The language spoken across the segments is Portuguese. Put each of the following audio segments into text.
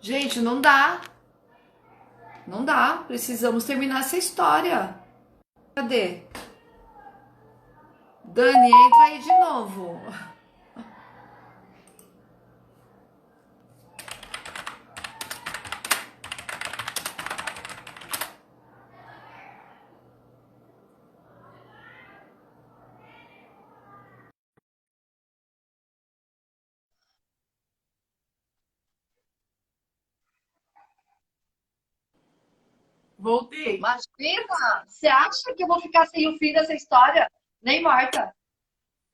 Gente, não dá. Não dá. Precisamos terminar essa história. Cadê? Dani, entra aí de novo. Voltei. Imagina! Você acha que eu vou ficar sem o fim dessa história? Nem morta.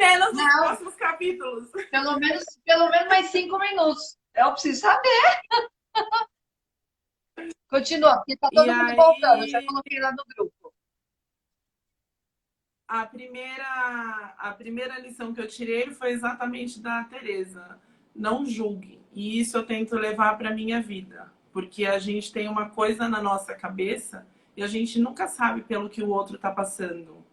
Cenas dos Não, próximos capítulos. pelo menos mais 5 minutos. Eu preciso saber. Continua, porque tá E todo mundo voltando. Eu já aí, coloquei lá no grupo. a primeira lição que eu tirei foi exatamente da Teresa. Não julgue. E isso eu tento levar para minha vida. Porque a gente tem uma coisa na nossa cabeça e a gente nunca sabe pelo que o outro está passando.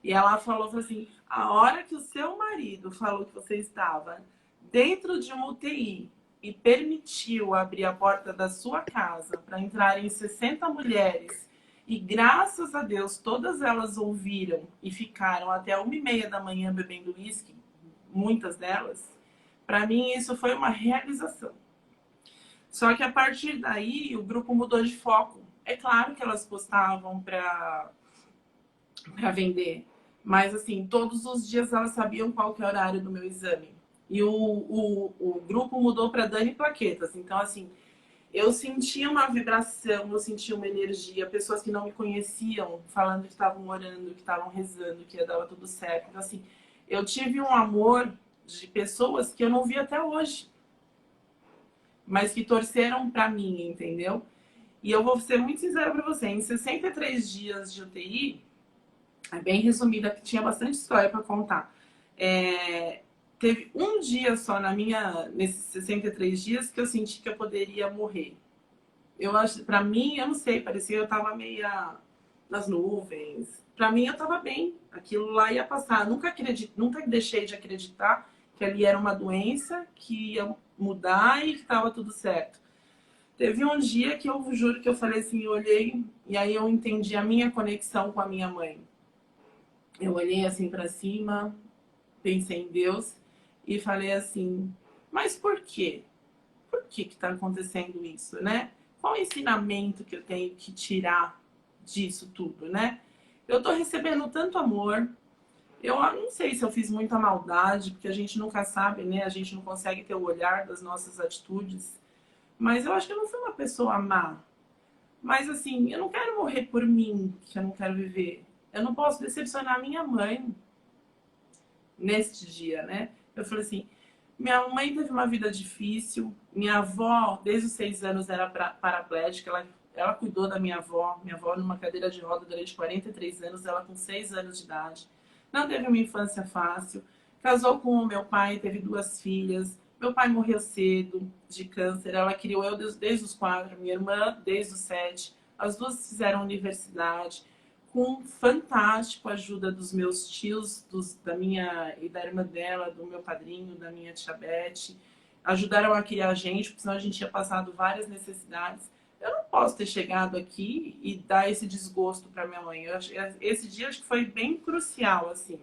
E ela falou assim, a hora que o seu marido falou que você estava dentro de uma UTI e permitiu abrir a porta da sua casa para entrarem 60 mulheres e graças a Deus todas elas ouviram e ficaram até 1h30 da manhã bebendo uísque, muitas delas, para mim isso foi uma realização. Só que a partir daí o grupo mudou de foco. É claro que elas postavam para vender. Mas, assim, todos os dias elas sabiam qual que é o horário do meu exame. E o grupo mudou para Dani Plaquetas. Então, assim, eu sentia uma vibração, eu sentia uma energia. Pessoas que não me conheciam falando que estavam orando, que estavam rezando, que ia dar tudo certo. Então, assim, eu tive um amor de pessoas que eu não vi até hoje. Mas que torceram para mim, entendeu? E eu vou ser muito sincera para você. Em 63 dias de UTI, é bem resumida, que tinha bastante história para contar. Teve um dia só nesses 63 dias que eu senti que eu poderia morrer. Eu acho, para mim, eu não sei, parecia que eu tava meia nas nuvens. Para mim, eu tava bem. Aquilo lá ia passar. Nunca deixei de acreditar que ali era uma doença que ia mudar e que tava tudo certo. Teve um dia que eu juro que eu falei assim, eu olhei e aí eu entendi a minha conexão com a minha mãe. Eu olhei assim para cima, pensei em Deus e falei assim: mas por quê? Por que está acontecendo isso, né? Qual o ensinamento que eu tenho que tirar disso tudo, né? Eu estou recebendo tanto amor. Eu não sei se eu fiz muita maldade, porque a gente nunca sabe, né? A gente não consegue ter o olhar das nossas atitudes. Mas eu acho que eu não fui uma pessoa má. Mas assim, eu não quero morrer por mim, que eu não quero viver. Eu não posso decepcionar minha mãe neste dia, né? Eu falei assim, minha mãe teve uma vida difícil, minha avó, desde os 6 anos, era paraplégica, ela cuidou da minha avó numa cadeira de roda durante 43 anos, ela com 6 anos de idade. Não teve uma infância fácil, casou com o meu pai, teve 2 filhas, meu pai morreu cedo de câncer, ela criou eu desde os 4, minha irmã desde os 7, as duas fizeram universidade, com fantástico a ajuda dos meus tios, da minha e da irmã dela, do meu padrinho, da minha tia Beth. Ajudaram a criar a gente, porque senão a gente tinha passado várias necessidades. Eu não posso ter chegado aqui e dar esse desgosto para minha mãe. Esse dia acho que foi bem crucial, assim.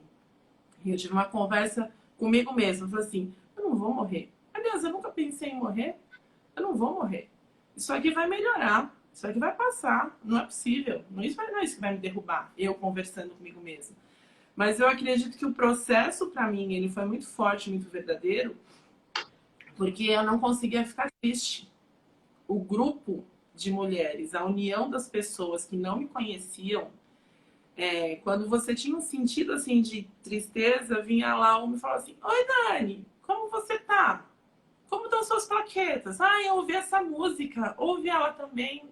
E eu tive uma conversa comigo mesma. Eu falei assim, eu não vou morrer. Aliás, eu nunca pensei em morrer. Eu não vou morrer. Isso aqui vai melhorar. Isso aqui vai passar. Não é possível. Não é isso que vai me derrubar. Eu conversando comigo mesma. Mas eu acredito que o processo, para mim, ele foi muito forte, muito verdadeiro, porque eu não conseguia ficar triste. O grupo de mulheres, a união das pessoas que não me conheciam, quando você tinha um sentido assim de tristeza, vinha lá uma e falava assim: oi, Dani, como você tá? Como estão suas plaquetas? Ah, eu ouvi essa música, ouvi ela também.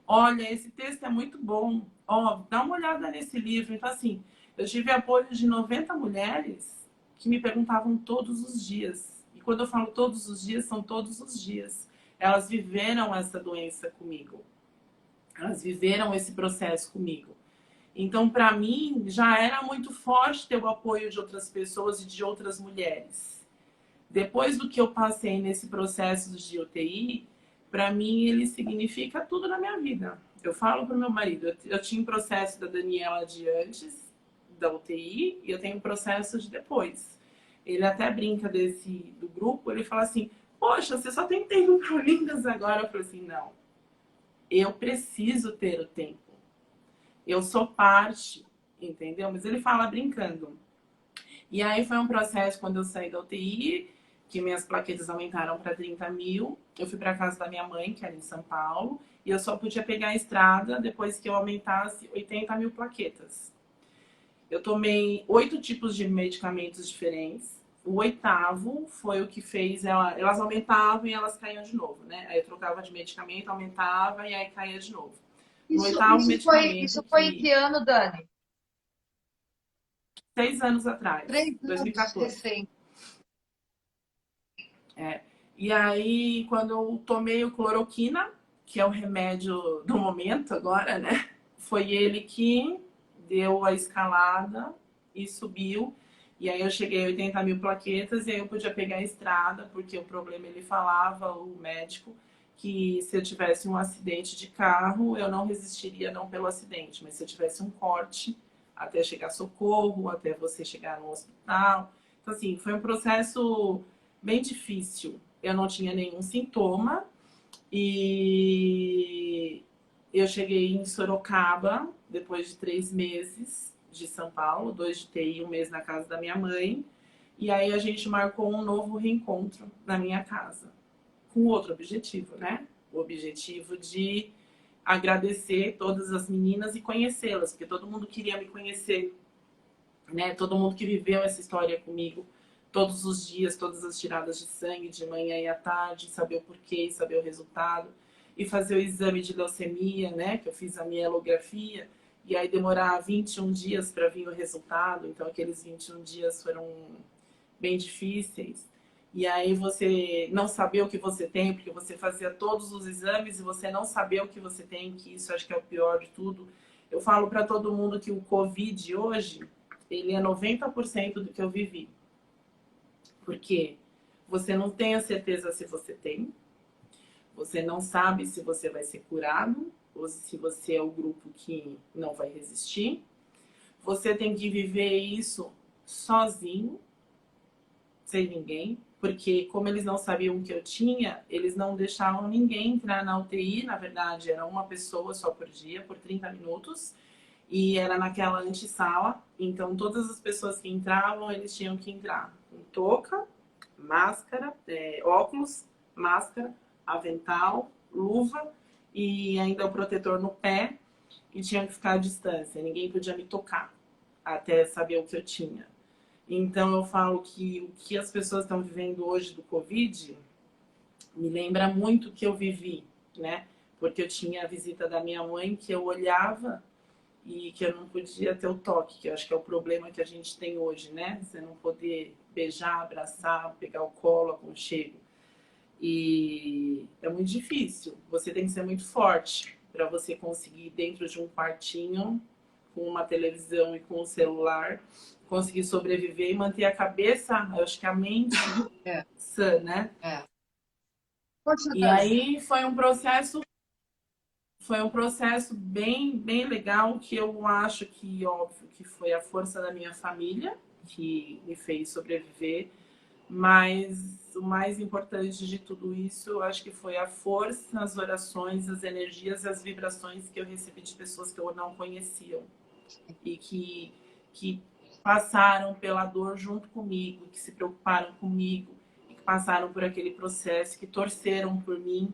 Olha, esse texto é muito bom. Ó, dá uma olhada nesse livro. Então, assim, eu tive apoio de 90 mulheres que me perguntavam todos os dias. E quando eu falo todos os dias, são todos os dias. Elas viveram essa doença comigo. Elas viveram esse processo comigo. Então, para mim, já era muito forte ter o apoio de outras pessoas e de outras mulheres. Depois do que eu passei nesse processo de UTI, para mim ele significa tudo na minha vida. Eu falo pro meu marido, eu tinha um processo da Daniela de antes da UTI e eu tenho um processo de depois. Ele até brinca do grupo, ele fala assim, poxa, você só tem tempo para lindas agora. Eu falei assim, não, eu preciso ter o tempo. Eu sou parte, entendeu? Mas ele fala brincando. E aí foi um processo quando eu saí da UTI, que minhas plaquetas aumentaram para 30 mil. Eu fui para casa da minha mãe, que era em São Paulo, e eu só podia pegar a estrada depois que eu aumentasse 80 mil plaquetas. Eu tomei 8 tipos de medicamentos diferentes. O 8º foi o que fez elas aumentavam e elas caíam de novo, né? Aí eu trocava de medicamento, aumentava e aí caía de novo. No 8º medicamento. Isso foi em que ano, Dani? 6 anos atrás, 3 anos 2014. recém. E aí, quando eu tomei o cloroquina, que é o remédio do momento agora, né? Foi ele que deu a escalada e subiu. E aí eu cheguei a 80 mil plaquetas e aí eu podia pegar a estrada, porque o problema, ele falava, o médico, que se eu tivesse um acidente de carro, eu não resistiria não pelo acidente, mas se eu tivesse um corte, até chegar socorro, até você chegar no hospital. Então, assim, foi um processo bem difícil. Eu não tinha nenhum sintoma e eu cheguei em Sorocaba depois de 3 meses de São Paulo, 2 de TI, 1 mês na casa da minha mãe. E aí a gente marcou um novo reencontro na minha casa, com outro objetivo, né? O objetivo de agradecer todas as meninas e conhecê-las, porque todo mundo queria me conhecer, né? Todo mundo que viveu essa história comigo, todos os dias, todas as tiradas de sangue, de manhã e à tarde, saber o porquê, saber o resultado, e fazer o exame de leucemia, né? Que eu fiz a mielografia, e aí demorar 21 dias para vir o resultado, então aqueles 21 dias foram bem difíceis. E aí você não saber o que você tem, porque você fazia todos os exames e você não saber o que você tem, que isso acho que é o pior de tudo. Eu falo para todo mundo que o Covid hoje, ele é 90% do que eu vivi. Porque você não tem a certeza se você tem, você não sabe se você vai ser curado, ou se você é o grupo que não vai resistir. Você tem que viver isso sozinho, sem ninguém, porque como eles não sabiam o que eu tinha, eles não deixavam ninguém entrar na UTI, na verdade era uma pessoa só por dia, por 30 minutos, e era naquela antessala, então todas as pessoas que entravam, eles tinham que entrar com touca, máscara, óculos, máscara, avental, luva e ainda o protetor no pé, e tinham que ficar à distância, ninguém podia me tocar até saber o que eu tinha. Então eu falo que o que as pessoas estão vivendo hoje do Covid me lembra muito o que eu vivi, né? Porque eu tinha a visita da minha mãe que eu olhava e que eu não podia ter o toque, que eu acho que é o problema que a gente tem hoje, né? Você não poder beijar, abraçar, pegar o colo, aconchego. E é muito difícil. Você tem que ser muito forte para você conseguir, dentro de um quartinho, com uma televisão e com um celular, conseguir sobreviver e manter a cabeça, eu acho que a mente sã, né? Poxa, E Dani, aí foi um processo bem, bem legal, que eu acho que, óbvio, que foi a força da minha família que me fez sobreviver, mas o mais importante de tudo isso, eu acho que foi a força, as orações, as energias e as vibrações que eu recebi de pessoas que eu não conhecia e que passaram pela dor junto comigo, que se preocuparam comigo, e que passaram por aquele processo, que torceram por mim.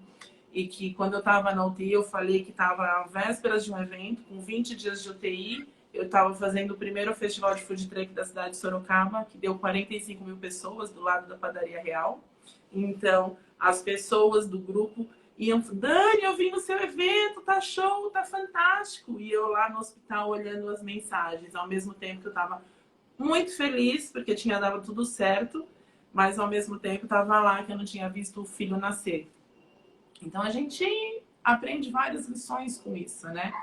E que quando eu estava na UTI, eu falei que estava às vésperas de um evento, com 20 dias de UTI, eu estava fazendo o primeiro festival de food truck da cidade de Sorocaba, que deu 45 mil pessoas do lado da Padaria Real. Então, as pessoas do grupo iam, Dani, eu vim no seu evento, tá show, tá fantástico. E eu lá no hospital olhando as mensagens, ao mesmo tempo que eu estava muito feliz, porque tinha dado tudo certo, mas ao mesmo tempo estava lá que eu não tinha visto o filho nascer. Então a gente aprende várias lições com isso, né?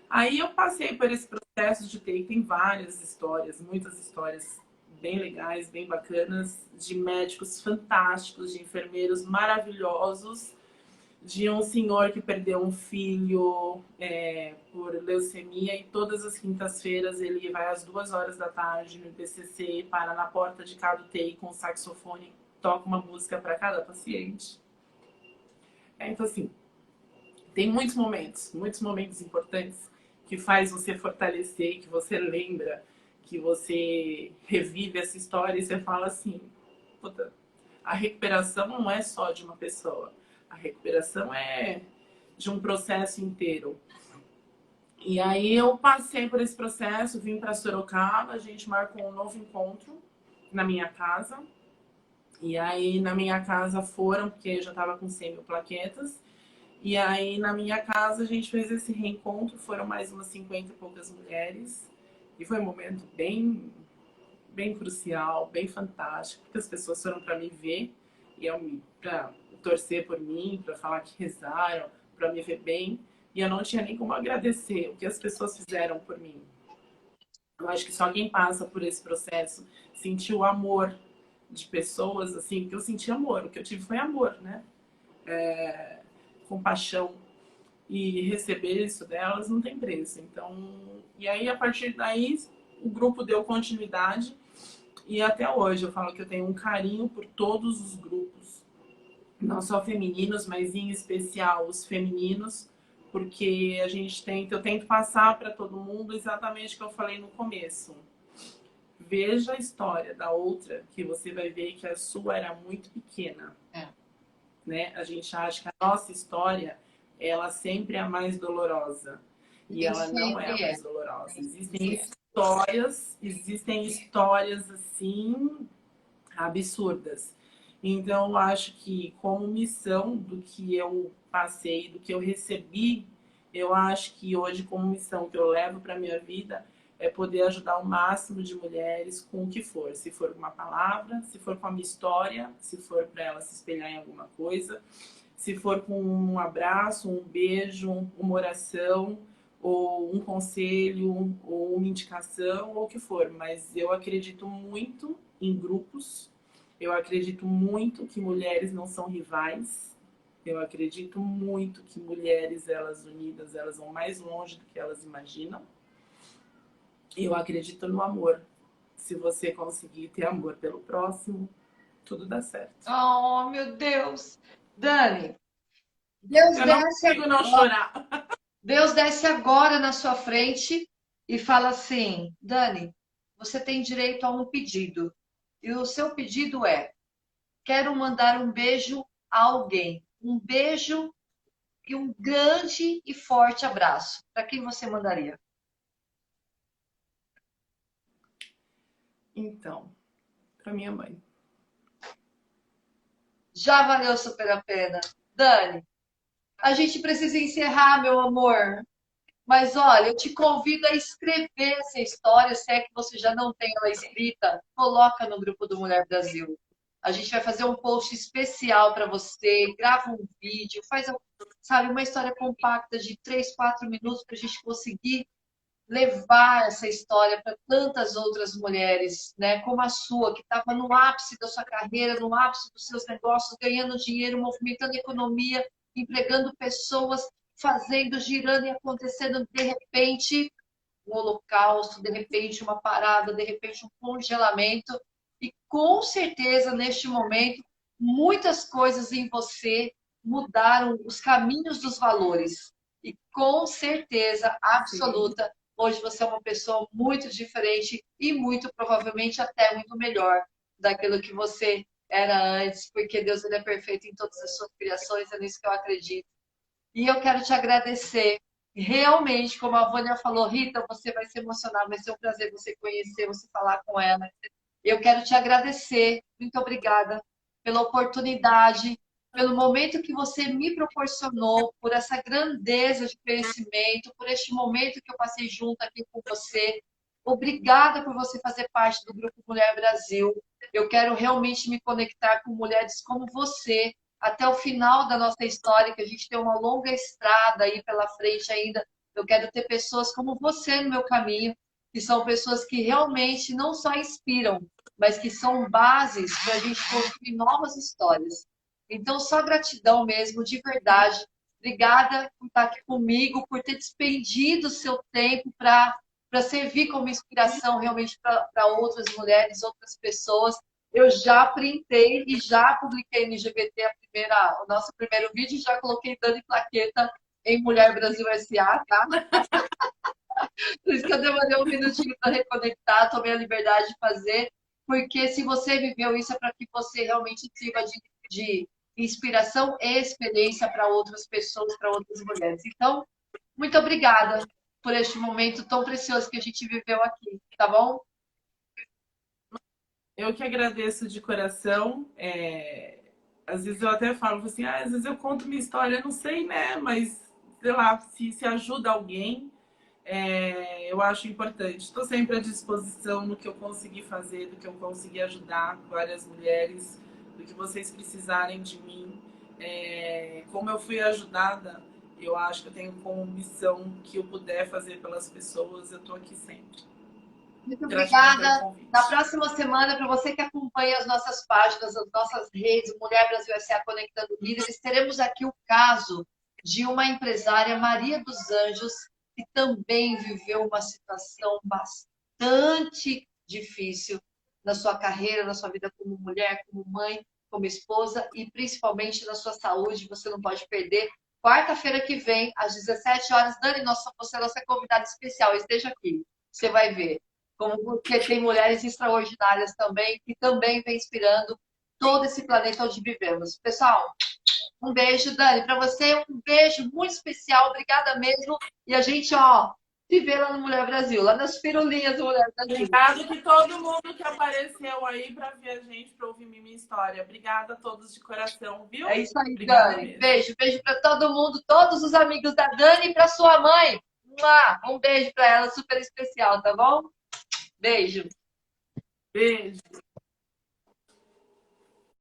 Aí eu passei por esse processo de TI, tem várias histórias, muitas histórias bem legais, bem bacanas, de médicos fantásticos, de enfermeiros maravilhosos, de um senhor que perdeu um filho por leucemia e todas as quintas-feiras ele vai às 2 horas da tarde no IPCC, para na porta de cada UTI com o saxofone, toca uma música para cada paciente. Então, assim, tem muitos momentos importantes que faz você fortalecer, que você lembra, que você revive essa história e você fala assim, puta, a recuperação não é só de uma pessoa, a recuperação é de um processo inteiro. E aí eu passei por esse processo, vim para Sorocaba, a gente marcou um novo encontro na minha casa. E aí na minha casa foram, porque eu já estava com 100 mil plaquetas. E aí na minha casa a gente fez esse reencontro, foram mais umas 50 e poucas mulheres. E foi um momento bem crucial, bem fantástico, porque as pessoas foram para me ver e para torcer por mim, para falar que rezaram, para me ver bem. E eu não tinha nem como agradecer o que as pessoas fizeram por mim. Eu acho que só quem passa por esse processo sentiu o amor de pessoas, assim, porque eu senti amor. O que eu tive foi amor, né? Compaixão. E receber isso delas não tem preço. Então, e aí, a partir daí, o grupo deu continuidade. E até hoje eu falo que eu tenho um carinho por todos os grupos. Não só femininos, mas em especial os femininos, porque eu tento passar para todo mundo exatamente o que eu falei no começo. Veja a história da outra, que você vai ver que a sua era muito pequena. Né? A gente acha que a nossa história, ela sempre é a mais dolorosa. E ela não é a mais dolorosa. Existem histórias assim absurdas. Então, eu acho que como missão do que eu passei, do que eu recebi, eu acho que hoje como missão que eu levo para minha vida é poder ajudar o máximo de mulheres com o que for. Se for com uma palavra, se for com a minha história, se for para ela se espelhar em alguma coisa, se for com um abraço, um beijo, uma oração, ou um conselho, ou uma indicação, ou o que for. Mas eu acredito muito em grupos. Eu acredito muito que mulheres não são rivais. Eu acredito muito que mulheres, elas unidas, elas vão mais longe do que elas imaginam. Eu acredito no amor. Se você conseguir ter amor pelo próximo, tudo dá certo. Oh, meu Deus! Dani, Deus Eu não desce consigo não agora. chorar. Deus desce agora na sua frente e fala assim: Dani, você tem direito a um pedido. E o seu pedido é: quero mandar um beijo a alguém. Um beijo e um grande e forte abraço. Para quem você mandaria? Então, para minha mãe. Já valeu super a pena. Dani, a gente precisa encerrar, meu amor. Mas olha, eu te convido a escrever essa história, se é que você já não tem ela escrita, coloca no grupo do Mulher Brasil. A gente vai fazer um post especial para você, grava um vídeo, faz, sabe, uma história compacta de 3, 4 minutos para a gente conseguir levar essa história para tantas outras mulheres, né, como a sua, que estava no ápice da sua carreira, no ápice dos seus negócios, ganhando dinheiro, movimentando a economia, empregando pessoas, fazendo, girando e acontecendo de repente um holocausto, de repente uma parada, de repente um congelamento. E com certeza, neste momento, muitas coisas em você mudaram os caminhos dos valores. E com certeza Sim. absoluta, hoje você é uma pessoa muito diferente e muito provavelmente até muito melhor daquilo que você era antes, porque Deus ele é perfeito em todas as suas criações, é nisso que eu acredito. E eu quero te agradecer. Realmente, como a Vânia falou, Rita, você vai se emocionar, vai ser um prazer você conhecer, você falar com ela. Eu quero te agradecer. Muito obrigada pela oportunidade, pelo momento que você me proporcionou, por essa grandeza de conhecimento, por este momento que eu passei junto aqui com você. Obrigada por você fazer parte do Grupo Mulher Brasil. Eu quero realmente me conectar com mulheres como você, até o final da nossa história, que a gente tem uma longa estrada aí pela frente ainda. Eu quero ter pessoas como você no meu caminho, que são pessoas que realmente não só inspiram, mas que são bases para a gente construir novas histórias. Então, só gratidão mesmo, de verdade. Obrigada por estar aqui comigo, por ter despendido o seu tempo para servir como inspiração realmente para outras mulheres, outras pessoas. Eu já printei e já publiquei no IGBT o nosso primeiro vídeo, já coloquei Dani Plaqueta em Mulher Brasil S.A., tá? Por isso que eu demorei um minutinho para reconectar, tomei a liberdade de fazer, porque se você viveu isso é para que você realmente sirva de inspiração e experiência para outras pessoas, para outras mulheres. Então, muito obrigada por este momento tão precioso que a gente viveu aqui, tá bom? Eu que agradeço de coração. Às vezes eu até falo assim, às vezes eu conto minha história, não sei, né? Mas, sei lá, se ajuda alguém, eu acho importante. Estou sempre à disposição no que eu conseguir fazer, do que eu conseguir ajudar várias mulheres, do que vocês precisarem de mim. Como eu fui ajudada, eu acho que eu tenho como missão que eu puder fazer pelas pessoas, eu estou aqui sempre. Muito Gratidão pelo obrigada. convite. Na próxima semana, para você que acompanha as nossas páginas, as nossas redes, Mulher Brasil S.A. Conectando Líderes, teremos aqui o caso de uma empresária, Maria dos Anjos, que também viveu uma situação bastante difícil na sua carreira, na sua vida como mulher, como mãe, como esposa e principalmente na sua saúde. Você não pode perder. Quarta-feira que vem, às 17 horas, Dani, você é nossa convidada especial. Esteja aqui. Você vai ver. Porque tem mulheres extraordinárias também, que também vem inspirando todo esse planeta onde vivemos. Pessoal, um beijo, Dani, para você, um beijo muito especial, obrigada mesmo. E a gente, se vê lá no Mulher Brasil, lá nas pirulinhas do Mulher Brasil. Obrigado que todo mundo que apareceu aí para ver a gente, para ouvir minha história. Obrigada a todos de coração, viu? É isso aí, Obrigada Dani. mesmo. Beijo, beijo para todo mundo, todos os amigos da Dani e para sua mãe. Um beijo para ela, super especial, tá bom? Beijo. Beijo.